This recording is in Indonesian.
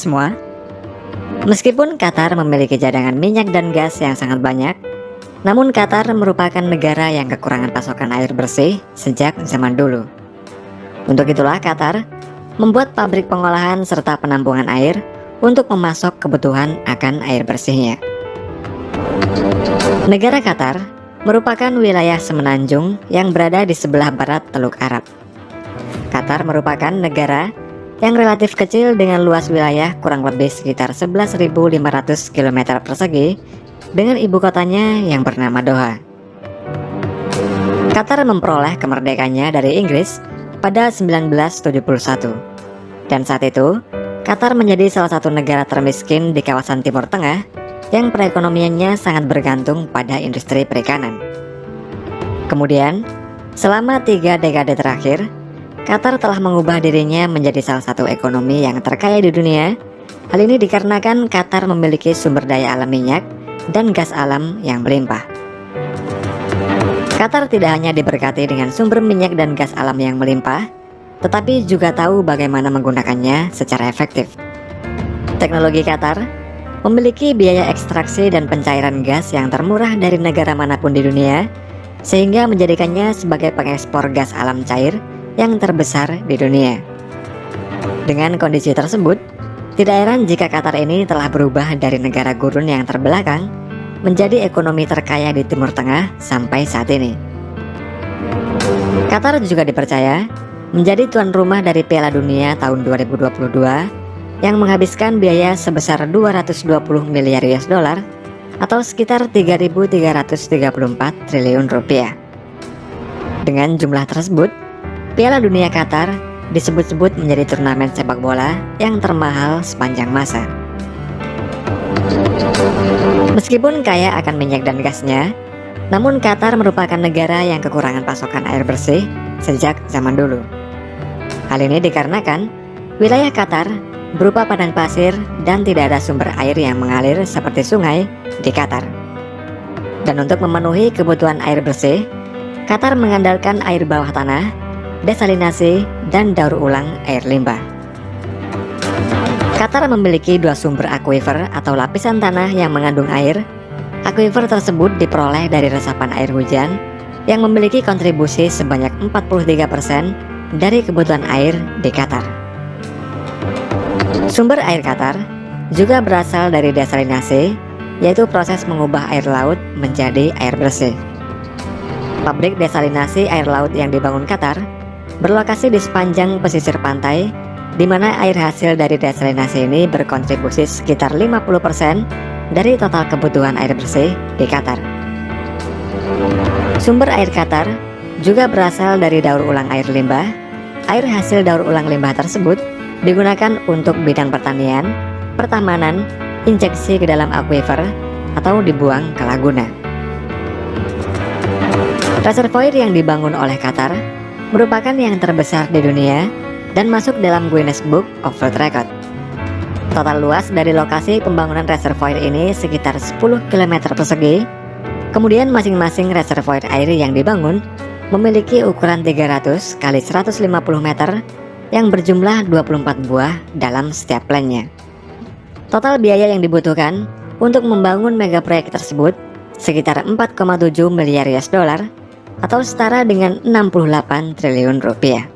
semua. Meskipun Qatar memiliki cadangan minyak dan gas yang sangat banyak, namun Qatar merupakan negara yang kekurangan pasokan air bersih sejak zaman dulu. Untuk itulah Qatar membuat pabrik pengolahan serta penampungan air untuk memasok kebutuhan akan air bersihnya. Negara Qatar merupakan wilayah semenanjung yang berada di sebelah barat Teluk Arab. Qatar merupakan negara yang relatif kecil dengan luas wilayah kurang lebih sekitar 11.500 km persegi dengan ibu kotanya yang bernama Doha. Qatar memperoleh kemerdekaannya dari Inggris pada 1971 dan saat itu Qatar menjadi salah satu negara termiskin di kawasan Timur Tengah yang perekonomiannya sangat bergantung pada industri perikanan. Kemudian, selama 3 dekade terakhir, Qatar telah mengubah dirinya menjadi salah satu ekonomi yang terkaya di dunia. Hal ini dikarenakan Qatar memiliki sumber daya alam minyak dan gas alam yang melimpah. Qatar tidak hanya diberkati dengan sumber minyak dan gas alam yang melimpah, tetapi juga tahu bagaimana menggunakannya secara efektif. Teknologi Qatar memiliki biaya ekstraksi dan pencairan gas yang termurah dari negara manapun di dunia, sehingga menjadikannya sebagai pengekspor gas alam cair yang terbesar di dunia. Dengan kondisi tersebut, tidak heran jika Qatar ini telah berubah dari negara gurun yang terbelakang menjadi ekonomi terkaya di Timur Tengah sampai saat ini. Qatar juga dipercaya menjadi tuan rumah dari Piala Dunia tahun 2022 yang menghabiskan biaya sebesar 220 miliar US dollar atau sekitar 3.334 triliun rupiah. Dengan jumlah tersebut, Piala Dunia Qatar disebut-sebut menjadi turnamen sepak bola yang termahal sepanjang masa. Meskipun kaya akan minyak dan gasnya, namun Qatar merupakan negara yang kekurangan pasokan air bersih sejak zaman dulu. Hal ini dikarenakan wilayah Qatar berupa padang pasir dan tidak ada sumber air yang mengalir seperti sungai di Qatar. Dan untuk memenuhi kebutuhan air bersih, Qatar mengandalkan air bawah tanah, desalinasi, dan daur ulang air limbah. Qatar memiliki 2 sumber aquifer atau lapisan tanah yang mengandung air. Aquifer tersebut diperoleh dari resapan air hujan yang memiliki kontribusi sebanyak 43% dari kebutuhan air di Qatar. Sumber air Qatar juga berasal dari desalinasi, yaitu proses mengubah air laut menjadi air bersih. Pabrik desalinasi air laut yang dibangun Qatar berlokasi di sepanjang pesisir pantai, di mana air hasil dari desalinasi ini berkontribusi sekitar 50% dari total kebutuhan air bersih di Qatar. Sumber air Qatar juga berasal dari daur ulang air limbah. Air hasil daur ulang limbah tersebut digunakan untuk bidang pertanian, pertamanan, injeksi ke dalam aquifer, atau dibuang ke laguna. Reservoir yang dibangun oleh Qatar merupakan yang terbesar di dunia dan masuk dalam Guinness Book of World Record. Total luas dari lokasi pembangunan reservoir ini sekitar 10 km persegi. Kemudian masing-masing reservoir air yang dibangun memiliki ukuran 300 x 150 meter yang berjumlah 24 buah dalam setiap plannya. Total biaya yang dibutuhkan untuk membangun mega proyek tersebut sekitar 4,7 miliar US dollar atau setara dengan 68 triliun rupiah.